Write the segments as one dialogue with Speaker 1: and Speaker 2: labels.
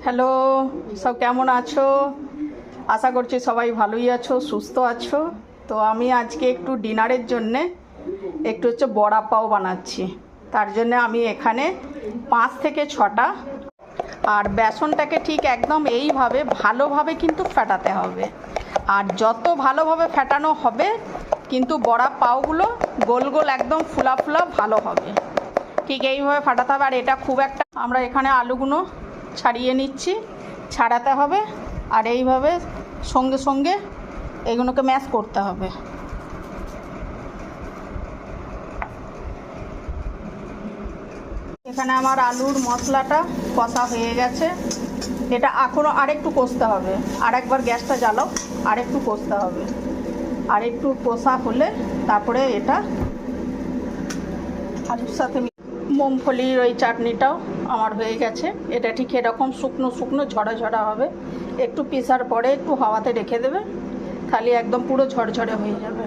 Speaker 1: Hello, সব কেমন আছো? আশা করছি সবাই ভালোই আছো, সুস্থ আছো। তো আমি আজকে একটু ডিনারের জন্যে একটু বড়া পাও বানাচ্ছি। তার জন্য আমি এখানে 5 থেকে 6টা, আর বেসনটাকে ঠিক একদম এইভাবে ভালোভাবে কিন্তু ফেটাতে হবে। আর যত ভালোভাবে ফেটানো হবে কিন্তু বড়া পাওগুলো গোল গোল একদম ফুলা ফুলা ভালো হবে। ঠিক এইভাবে ফাটাতে হবে। আর এটা খুব একটা, আমরা এখানে আলুগুলো ছাড়িয়ে নিচ্ছি, ছাড়াতে হবে। আর এইভাবে সঙ্গে সঙ্গে এগুলোকে ম্যাশ করতে হবে। এখানে আমার আলুর মশলাটা কষা হয়ে গেছে। এটা এখনও আরেকটু কষতে হবে। আর একবার গ্যাসটা জ্বালাও, আরেকটু কষতে হবে। আর একটু কষা হলে তারপরে এটা আলুর সাথে মুংফলির ওই চাটনিটাও আমার হয়ে গেছে। এটা ঠিক এরকম শুকনো শুকনো ঝরা ঝরা হবে। একটু পিসার পরে একটু হাওয়াতে রেখে দেবে, তাহলে একদম পুরো ঝরঝরে হয়ে যাবে।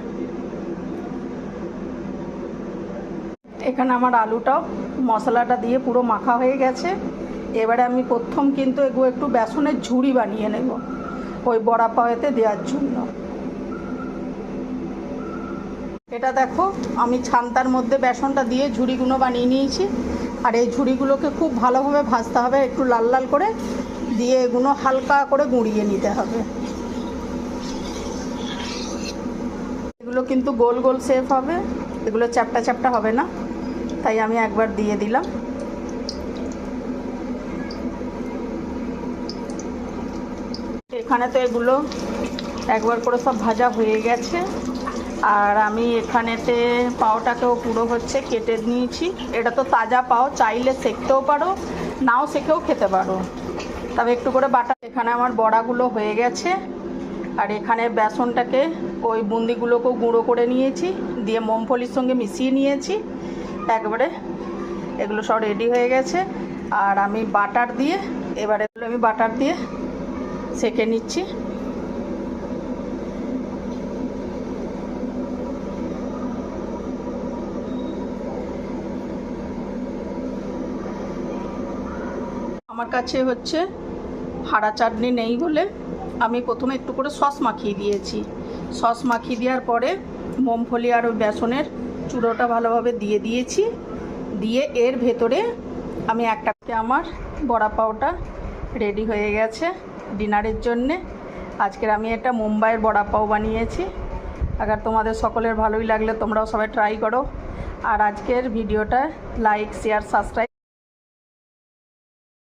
Speaker 1: এখানে আমার আলুটাও মশলাটা দিয়ে পুরো মাখা হয়ে গেছে। এবারে আমি প্রথম কিন্তু এগুলো একটু বেসনের ঝুড়ি বানিয়ে নেব ওই বড়া পাওয়াতে দেওয়ার জন্য। এটা দেখো, আমি ছান্তার মধ্যে বেসনটা দিয়ে ঝুড়িগুলো বানিয়ে নিয়েছি। আর এই ঝুড়িগুলোকে খুব ভালোভাবে ভাজতে হবে, একটু লাল লাল করে দিয়ে এগুলো হালকা করে গুঁড়িয়ে নিতে হবে। এগুলো কিন্তু গোল গোল শেপ হবে, এগুলো চ্যাপটা চ্যাপটা হবে না, তাই আমি একবার দিয়ে দিলাম। এখানে তো এগুলো একবার করে সব ভাজা হয়ে গেছে। আর আমি এখানেতে পাওটাকেও পুরো কেটে নিয়েছি। এটা তো তাজা পাও, চাইলে সেঁকতেও পারো, নাও সেঁকেও খেতে পারো, তবে একটু করে বাটা। এখানে আমার বড়াগুলো হয়ে গেছে। আর এখানে বেসনটাকে ওই বুন্দিগুলোকেও গুঁড়ো করে নিয়েছি, দিয়ে মুংফলির সঙ্গে মিশিয়ে নিয়েছি একবারে। এগুলো সব রেডি হয়ে গেছে। আর আমি বাটার দিয়ে, এবারে আমি বাটার দিয়ে সেঁকে নিচ্ছি। আমার কাছে হারা চাটনি নেই বলে আমি প্রথমে একটু করে সস মাখিয়ে দিয়েছি। সস মাখিয়ে দেওয়ার পরে মুংফলি আর বেসনের চূড়োটা ভালোভাবে দিয়ে দিয়েছি। দিয়ে এর ভেতরে আমি আমার বড়া পাওটা রেডি হয়ে গেছে ডিনারের জন্যে। আজকের আমি এটা মুম্বাইয়ের বড়া পাও বানিয়েছি। আবার তোমাদের সকলের ভালোই লাগলে তোমরাও সবাই ট্রাই করো। আর আজকের ভিডিওটা লাইক, শেয়ার, সাবস্ক্রাইব